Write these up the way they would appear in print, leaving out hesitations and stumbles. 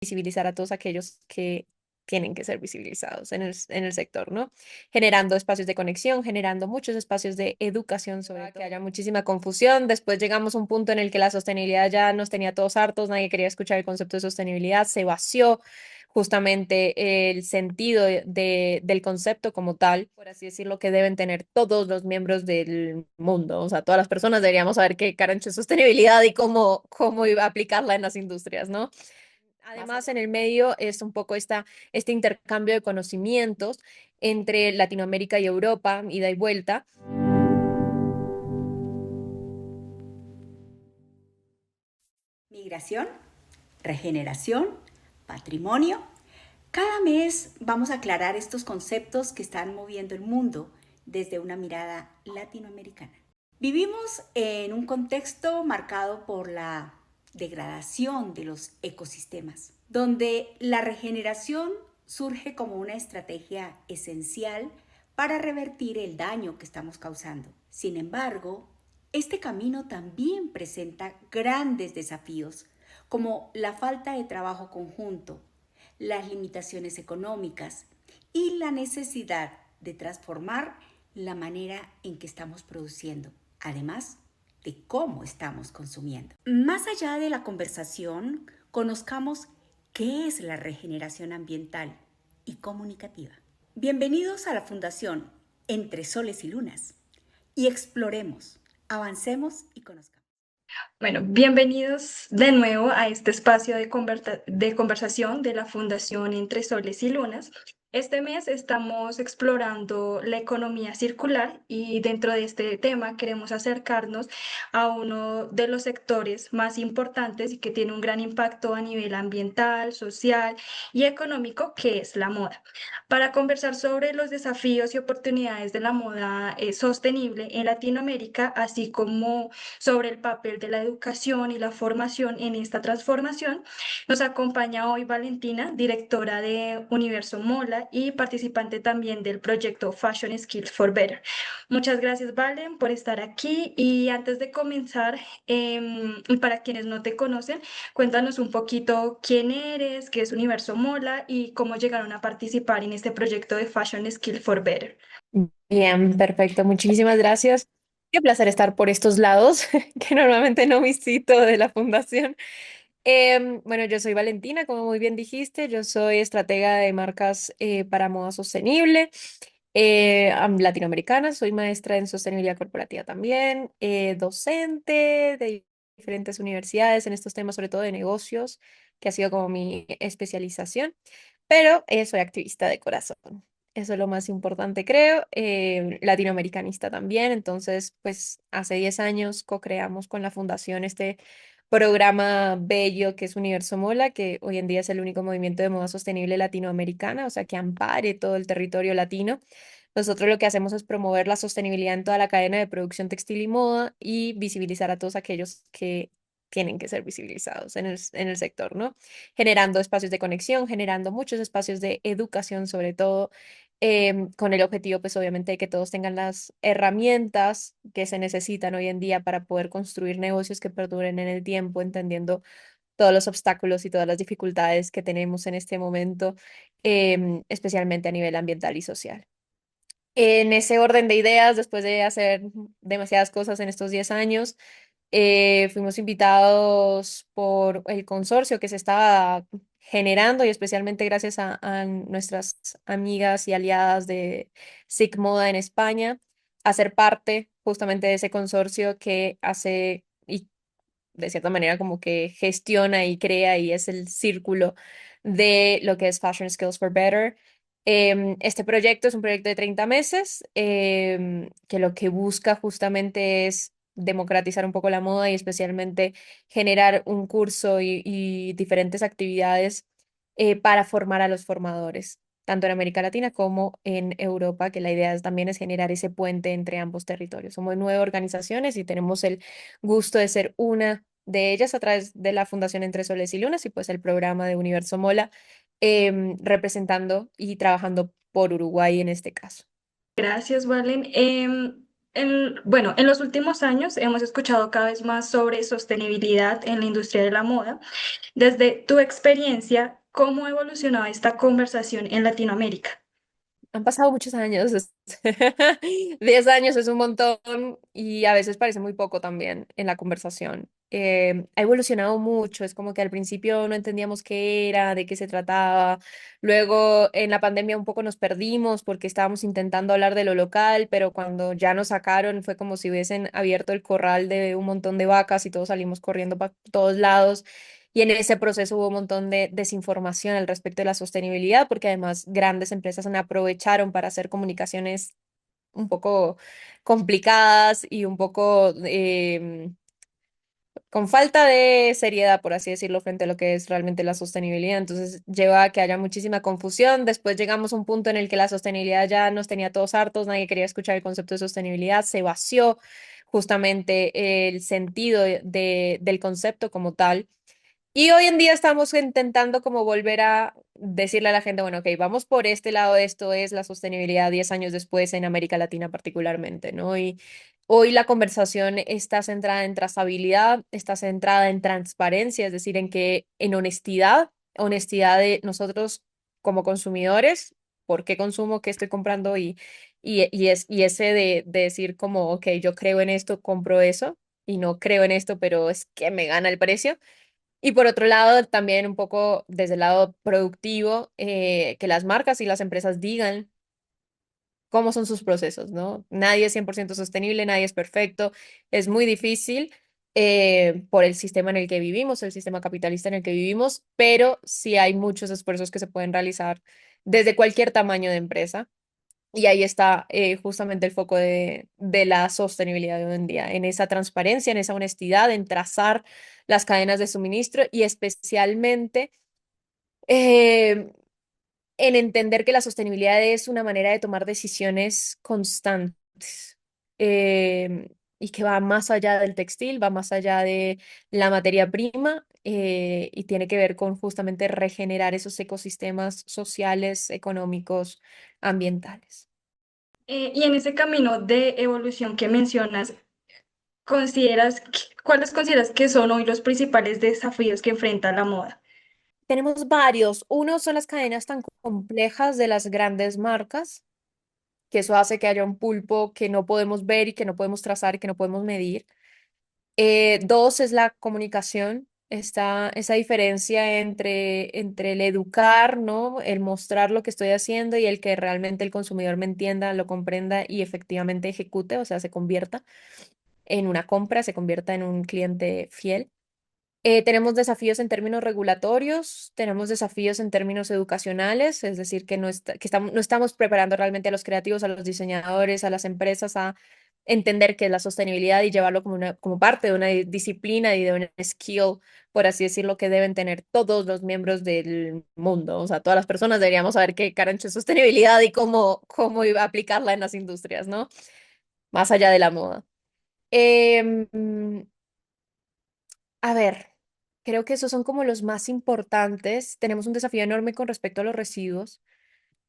visibilizar a todos aquellos que tienen que ser visibilizados en el sector, ¿no? Generando espacios de conexión, generando muchos espacios de educación, sobre todo que haya muchísima confusión. Después llegamos a un punto en el que la sostenibilidad ya nos tenía todos hartos, nadie quería escuchar el concepto de sostenibilidad, se vació justamente el sentido del concepto como tal, por así decirlo, que deben tener todos los miembros del mundo. O sea, todas las personas deberíamos saber qué carancho es sostenibilidad y cómo iba a aplicarla en las industrias, ¿no? Además, en el medio es un poco este intercambio de conocimientos entre Latinoamérica y Europa, ida y vuelta. Migración, regeneración, patrimonio. Cada mes vamos a aclarar estos conceptos que están moviendo el mundo desde una mirada latinoamericana. Vivimos en un contexto marcado por la degradación de los ecosistemas, donde la regeneración surge como una estrategia esencial para revertir el daño que estamos causando. Sin embargo, este camino también presenta grandes desafíos, como la falta de trabajo conjunto, las limitaciones económicas y la necesidad de transformar la manera en que estamos produciendo, además de cómo estamos consumiendo. Más allá de la conversación, conozcamos qué es la regeneración ambiental y comunicativa. Bienvenidos a la Fundación Entre Soles y Lunas y exploremos, avancemos y conozcamos. Bueno, bienvenidos de nuevo a este espacio de conversación de la Fundación Entre Soles y Lunas. Este mes estamos explorando la economía circular y dentro de este tema queremos acercarnos a uno de los sectores más importantes y que tiene un gran impacto a nivel ambiental, social y económico, que es la moda. Para conversar sobre los desafíos y oportunidades de la moda sostenible en Latinoamérica, así como sobre el papel de la educación y la formación en esta transformación. Nos acompaña hoy Valentina, directora de Universo Mola y participante también del proyecto Fashion Skills for Better. Muchas gracias, Valen, por estar aquí. Y antes de comenzar, para quienes no te conocen, cuéntanos un poquito quién eres, qué es Universo Mola y cómo llegaron a participar en este proyecto de Fashion Skills for Better. Bien, perfecto. Muchísimas gracias. Qué placer estar por estos lados, que normalmente no visito de la fundación. Bueno, yo soy Valentina, como muy bien dijiste, yo soy estratega de marcas para moda sostenible latinoamericana, soy maestra en sostenibilidad corporativa también, docente de diferentes universidades en estos temas, sobre todo de negocios, que ha sido como mi especialización, pero soy activista de corazón. Eso es lo más importante, creo. Latinoamericanista también. Entonces, pues hace 10 años co-creamos con la fundación este programa bello que es Universo Mola, que hoy en día es el único movimiento de moda sostenible latinoamericana, o sea, que ampare todo el territorio latino. Nosotros lo que hacemos es promover la sostenibilidad en toda la cadena de producción textil y moda y visibilizar a todos aquellos que tienen que ser visibilizados en el sector, ¿no? Generando espacios de conexión, generando muchos espacios de educación, sobre todo, con el objetivo, pues obviamente, de que todos tengan las herramientas que se necesitan hoy en día para poder construir negocios que perduren en el tiempo, entendiendo todos los obstáculos y todas las dificultades que tenemos en este momento, especialmente a nivel ambiental y social. En ese orden de ideas, después de hacer demasiadas cosas en estos 10 años, fuimos invitados por el consorcio que se estaba generando y especialmente gracias a nuestras amigas y aliadas de SIC Moda en España a ser parte justamente de ese consorcio que hace y de cierta manera como que gestiona y crea y es el círculo de lo que es Fashion Skills for Better. Este proyecto es un proyecto de 30 meses que lo que busca justamente es democratizar un poco la moda y especialmente generar un curso y diferentes actividades para formar a los formadores, tanto en América Latina como en Europa, que la idea también es generar ese puente entre ambos territorios. Somos 9 organizaciones y tenemos el gusto de ser una de ellas a través de la Fundación Entre Soles y Lunas y pues el programa de Universo Mola, representando y trabajando por Uruguay en este caso. Gracias, Valen. Bueno, en los últimos años hemos escuchado cada vez más sobre sostenibilidad en la industria de la moda. Desde tu experiencia, ¿cómo ha evolucionado esta conversación en Latinoamérica? Han pasado muchos años. 10 años es un montón y a veces parece muy poco también en la conversación. Ha evolucionado mucho, es como que al principio no entendíamos qué era, de qué se trataba. Luego en la pandemia un poco nos perdimos porque estábamos intentando hablar de lo local, pero cuando ya nos sacaron fue como si hubiesen abierto el corral de un montón de vacas y todos salimos corriendo para todos lados. Y en ese proceso hubo un montón de desinformación al respecto de la sostenibilidad, porque además grandes empresas se aprovecharon para hacer comunicaciones un poco complicadas y un poco con falta de seriedad, por así decirlo, frente a lo que es realmente la sostenibilidad. Entonces lleva a que haya muchísima confusión. Después llegamos a un punto en el que la sostenibilidad ya nos tenía todos hartos, nadie quería escuchar el concepto de sostenibilidad, se vació justamente el sentido del concepto como tal. Y hoy en día estamos intentando como volver a decirle a la gente, bueno, ok, vamos por este lado, esto es la sostenibilidad 10 años después en América Latina particularmente, ¿no? Y hoy la conversación está centrada en trazabilidad, está centrada en transparencia, es decir, en que en honestidad, honestidad de nosotros como consumidores, por qué consumo, qué estoy comprando y ese de decir como, ok, yo creo en esto, compro eso y no creo en esto, pero es que me gana el precio. Y por otro lado, también un poco desde el lado productivo, que las marcas y las empresas digan cómo son sus procesos, ¿no? Nadie es 100% sostenible, nadie es perfecto, es muy difícil por el sistema en el que vivimos, el sistema capitalista en el que vivimos, pero sí hay muchos esfuerzos que se pueden realizar desde cualquier tamaño de empresa. Y ahí está justamente el foco de la sostenibilidad de hoy en día, en esa transparencia, en esa honestidad, en trazar las cadenas de suministro y especialmente eh, en entender que la sostenibilidad es una manera de tomar decisiones constantes y que va más allá del textil, va más allá de la materia prima y tiene que ver con justamente regenerar esos ecosistemas sociales, económicos, ambientales. Y en ese camino de evolución que mencionas, ¿cuáles consideras que son hoy los principales desafíos que enfrenta la moda? Tenemos varios. Uno son las cadenas tan complejas de las grandes marcas, que eso hace que haya un pulpo que no podemos ver y que no podemos trazar y que no podemos medir. Dos es la comunicación, esa diferencia entre el educar, ¿no? El mostrar lo que estoy haciendo y el que realmente el consumidor me entienda, lo comprenda y efectivamente ejecute, o sea, se convierta en una compra, se convierta en un cliente fiel. Tenemos desafíos en términos regulatorios, tenemos desafíos en términos educacionales, es decir, no estamos preparando realmente a los creativos, a los diseñadores, a las empresas a entender qué es la sostenibilidad y llevarlo como parte de una disciplina y de un skill, por así decirlo, que deben tener todos los miembros del mundo. O sea, todas las personas deberíamos saber qué carancho es sostenibilidad y cómo iba a aplicarla en las industrias, ¿no? Más allá de la moda. Em, a ver, creo que esos son como los más importantes. Tenemos un desafío enorme con respecto a los residuos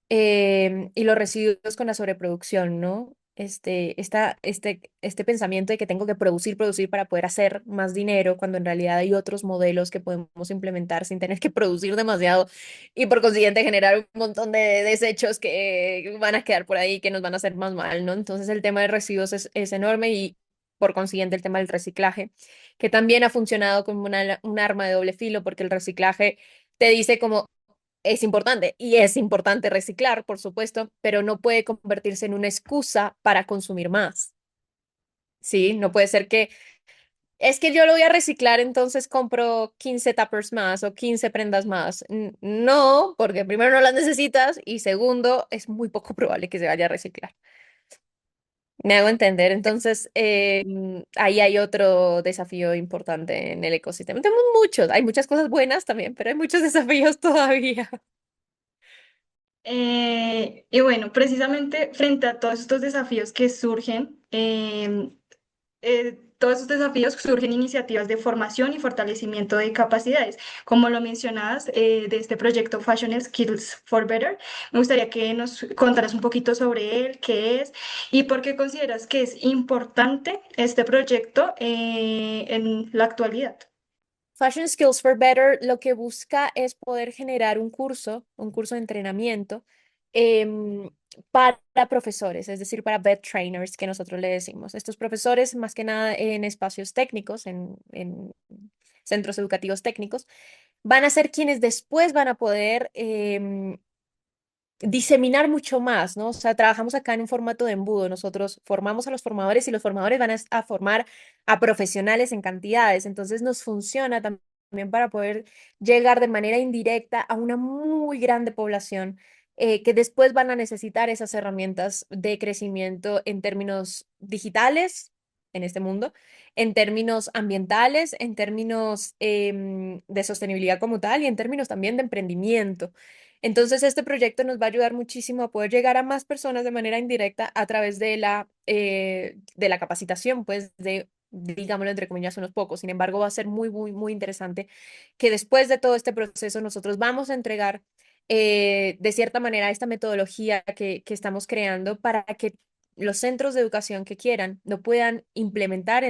y los residuos con la sobreproducción, ¿no? Este pensamiento de que tengo que producir, producir para poder hacer más dinero, cuando en realidad hay otros modelos que podemos implementar sin tener que producir demasiado y por consiguiente generar un montón de desechos que van a quedar por ahí, que nos van a hacer más mal, ¿no? Entonces el tema de residuos es enorme y por consiguiente el tema del reciclaje, que también ha funcionado como un arma de doble filo, porque el reciclaje te dice como es importante y es importante reciclar, por supuesto, pero no puede convertirse en una excusa para consumir más. Sí, no puede ser que es que yo lo voy a reciclar, entonces compro 15 tuppers más o 15 prendas más. No, porque primero no las necesitas y segundo, es muy poco probable que se vaya a reciclar. Me hago entender, entonces ahí hay otro desafío importante en el ecosistema. Tenemos muchos, hay muchas cosas buenas también, pero hay muchos desafíos todavía. Y bueno, precisamente frente a todos estos desafíos que surgen, todos estos desafíos surgen iniciativas de formación y fortalecimiento de capacidades. Como lo mencionabas, de este proyecto Fashion Skills for Better, me gustaría que nos contaras un poquito sobre él, qué es y por qué consideras que es importante este proyecto en la actualidad. Fashion Skills for Better lo que busca es poder generar un curso de entrenamiento em, para profesores, es decir, para vet trainers que nosotros le decimos. Estos profesores, más que nada en espacios técnicos, en centros educativos técnicos, van a ser quienes después van a poder diseminar mucho más, ¿no? O sea, trabajamos acá en un formato de embudo. Nosotros formamos a los formadores y los formadores van a formar a profesionales en cantidades. Entonces nos funciona también para poder llegar de manera indirecta a una muy grande población que después van a necesitar esas herramientas de crecimiento en términos digitales en este mundo, en términos ambientales, en términos de sostenibilidad como tal y en términos también de emprendimiento. Entonces, este proyecto nos va a ayudar muchísimo a poder llegar a más personas de manera indirecta a través de la capacitación, pues, digámoslo entre comillas, unos pocos. Sin embargo, va a ser muy, muy, muy interesante que después de todo este proceso nosotros vamos a entregar, de cierta manera, esta metodología que estamos creando para que los centros de educación que quieran lo puedan implementar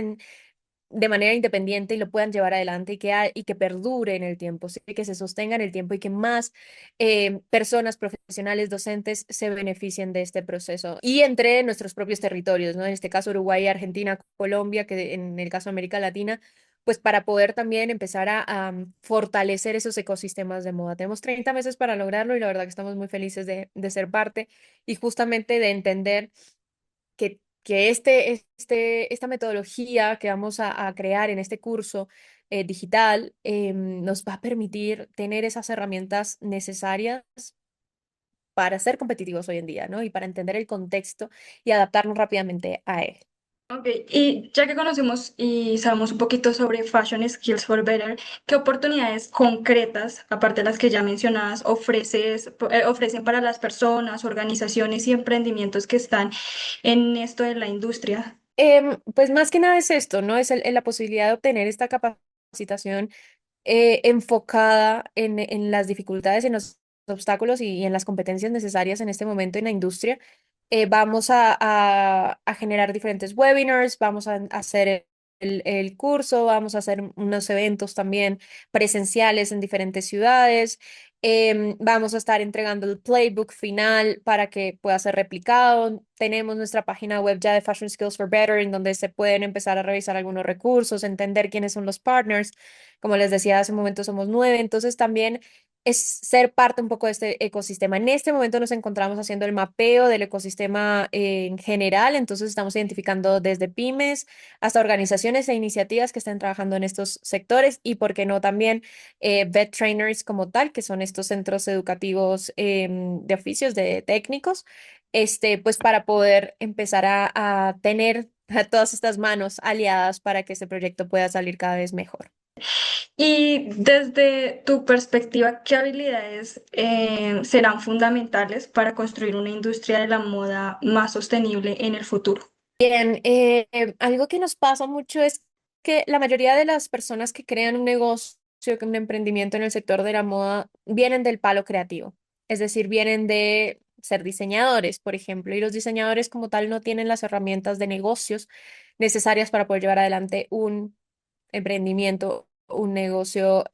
de manera independiente y lo puedan llevar adelante y que perdure en el tiempo, ¿sí? Que se sostenga en el tiempo y que más personas profesionales, docentes, se beneficien de este proceso. Y entre nuestros propios territorios, ¿no? En este caso Uruguay, Argentina, Colombia, que en el caso de América Latina, pues para poder también empezar a fortalecer esos ecosistemas de moda. Tenemos 30 meses para lograrlo y la verdad que estamos muy felices de ser parte y justamente de entender que esta metodología que vamos a crear en este curso digital nos va a permitir tener esas herramientas necesarias para ser competitivos hoy en día, ¿no? Y para entender el contexto y adaptarnos rápidamente a él. Ok, y ya que conocemos y sabemos un poquito sobre Fashion Skills for Better, ¿qué oportunidades concretas, aparte de las que ya mencionabas, ofrecen para las personas, organizaciones y emprendimientos que están en esto de la industria? Pues más que nada es esto, ¿no? Es la posibilidad de obtener esta capacitación enfocada en las dificultades, en los obstáculos y en las competencias necesarias en este momento en la industria. Vamos a generar diferentes webinars, vamos a hacer el curso, vamos a hacer unos eventos también presenciales en diferentes ciudades. Vamos a estar entregando el playbook final para que pueda ser replicado. Tenemos nuestra página web ya de Fashion Skills for Better, en donde se pueden empezar a revisar algunos recursos, entender quiénes son los partners. Como les decía hace un momento, somos 9, entonces también es ser parte un poco de este ecosistema. En este momento nos encontramos haciendo el mapeo del ecosistema en general, entonces estamos identificando desde pymes hasta organizaciones e iniciativas que están trabajando en estos sectores y, por qué no, también vet trainers como tal, que son estos centros educativos de oficios, de técnicos, pues para poder empezar a tener a todas estas manos aliadas para que este proyecto pueda salir cada vez mejor. Y desde tu perspectiva, ¿qué habilidades serán fundamentales para construir una industria de la moda más sostenible en el futuro? Bien, algo que nos pasa mucho es que la mayoría de las personas que crean un negocio, un emprendimiento en el sector de la moda, vienen del palo creativo, es decir, vienen de ser diseñadores, por ejemplo, y los diseñadores como tal no tienen las herramientas de negocios necesarias para poder llevar adelante un emprendimiento, un negocio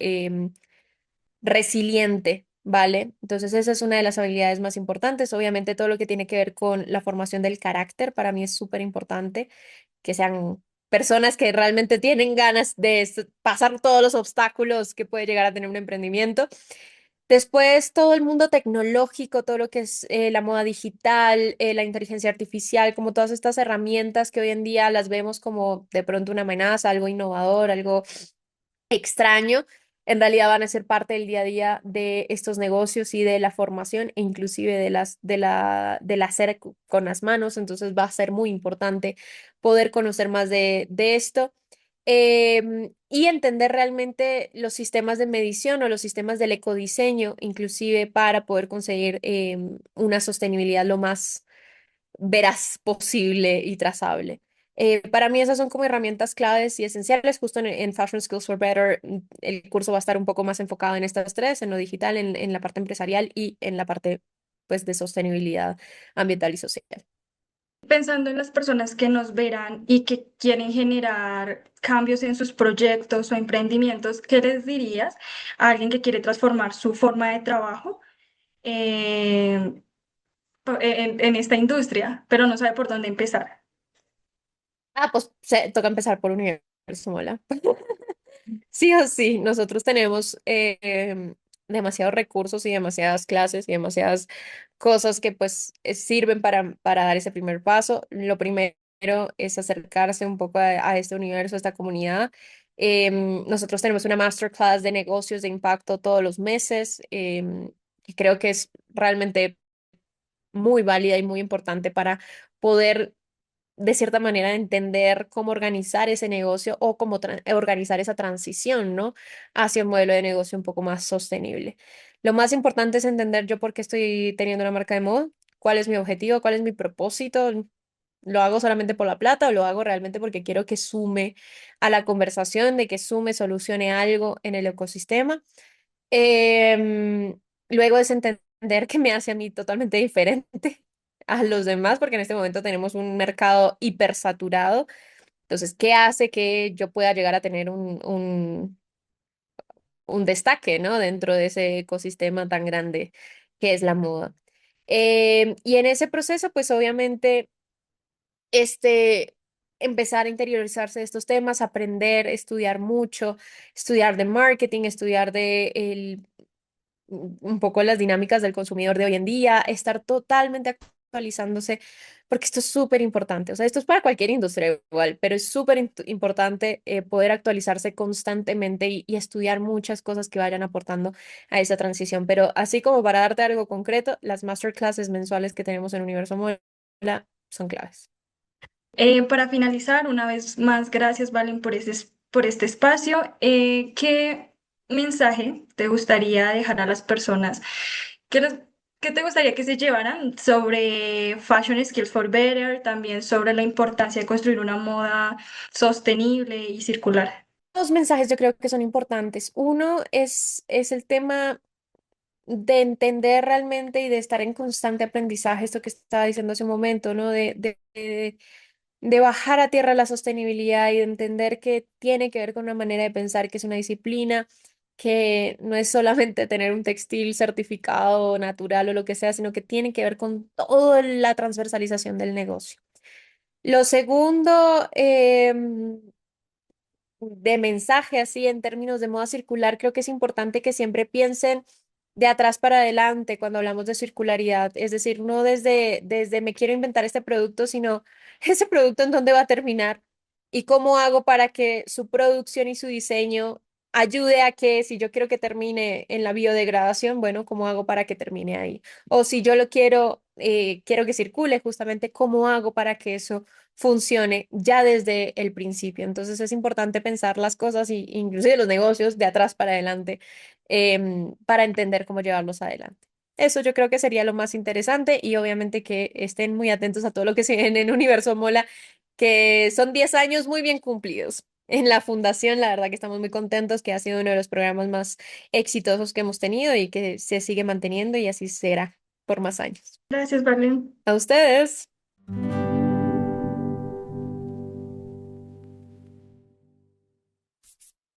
resiliente. ¿Vale? Entonces esa es una de las habilidades más importantes. Obviamente todo lo que tiene que ver con la formación del carácter para mí es súper importante que sean personas que realmente tienen ganas de pasar todos los obstáculos que puede llegar a tener un emprendimiento. Después, todo el mundo tecnológico, todo lo que es la moda digital, la inteligencia artificial, como todas estas herramientas que hoy en día las vemos como de pronto una amenaza, algo innovador, algo extraño, en realidad van a ser parte del día a día de estos negocios y de la formación e inclusive del hacer con las manos. Entonces va a ser muy importante poder conocer más de esto y entender realmente los sistemas de medición o los sistemas del ecodiseño, inclusive para poder conseguir una sostenibilidad lo más veraz posible y trazable. Para mí esas son como herramientas claves y esenciales. Justo en Fashion Skills for Better, el curso va a estar un poco más enfocado en estas tres, en lo digital, en la parte empresarial y en la parte pues de sostenibilidad ambiental y social. Pensando en las personas que nos verán y que quieren generar cambios en sus proyectos o emprendimientos, ¿qué les dirías a alguien que quiere transformar su forma de trabajo eh, en esta industria, pero no sabe por dónde empezar? Pues toca empezar por Universo Mola. Sí o sí, nosotros tenemos demasiados recursos y demasiadas clases y demasiadas cosas que pues sirven para dar ese primer paso. Lo primero es acercarse un poco a este universo, a esta comunidad. Nosotros tenemos una masterclass de negocios de impacto todos los meses, que creo que es realmente muy válida y muy importante para poder de cierta manera entender cómo organizar ese negocio o cómo organizar esa transición, ¿no? Hacia un modelo de negocio un poco más sostenible. Lo más importante es entender yo por qué estoy teniendo una marca de moda, cuál es mi objetivo, cuál es mi propósito. ¿Lo hago solamente por la plata o lo hago realmente porque quiero que sume a la conversación, de que sume, solucione algo en el ecosistema? Em, Luego es entender que me hace a mí totalmente diferente a los demás, porque en este momento tenemos un mercado hipersaturado. Entonces, ¿qué hace que yo pueda llegar a tener un destaque, ¿no? Dentro de ese ecosistema tan grande que es la moda? Y en ese proceso, pues obviamente, este, empezar a interiorizarse de estos temas, aprender, estudiar mucho, estudiar de marketing, estudiar de un poco las dinámicas del consumidor de hoy en día, estar totalmente actualizándose, porque esto es súper importante. O sea, esto es para cualquier industria igual, pero es súper importante poder actualizarse constantemente y estudiar muchas cosas que vayan aportando a esa transición. Pero así como para darte algo concreto, las masterclasses mensuales que tenemos en Universo Mola son claves. Para finalizar, una vez más, gracias, Valen, por este espacio. ¿Qué mensaje te gustaría dejar a las personas? ¿Qué, les- ¿Qué te gustaría que se llevaran sobre Fashion Skills for Better, también sobre la importancia de construir una moda sostenible y circular? Dos mensajes yo creo que son importantes. Uno es el tema de entender realmente y de estar en constante aprendizaje, esto que estaba diciendo hace un momento, ¿no? De bajar a tierra la sostenibilidad y de entender que tiene que ver con una manera de pensar, que es una disciplina, que no es solamente tener un textil certificado natural o lo que sea, sino que tiene que ver con toda la transversalización del negocio. Lo segundo, de mensaje así en términos de moda circular, creo que es importante que siempre piensen de atrás para adelante cuando hablamos de circularidad, es decir, no desde me quiero inventar este producto, sino ese producto en dónde va a terminar y cómo hago para que su producción y su diseño ayude a que si yo quiero que termine en la biodegradación, bueno, ¿cómo hago para que termine ahí? O si yo lo quiero, quiero que circule, justamente, ¿cómo hago para que eso funcione ya desde el principio? Entonces es importante pensar las cosas y inclusive los negocios de atrás para adelante, para entender cómo llevarlos adelante. Eso yo creo que sería lo más interesante y obviamente que estén muy atentos a todo lo que se viene en Universo Mola, que son 10 años muy bien cumplidos. En la fundación, la verdad que estamos muy contentos, que ha sido uno de los programas más exitosos que hemos tenido y que se sigue manteniendo y así será por más años. Gracias, Valen. A ustedes.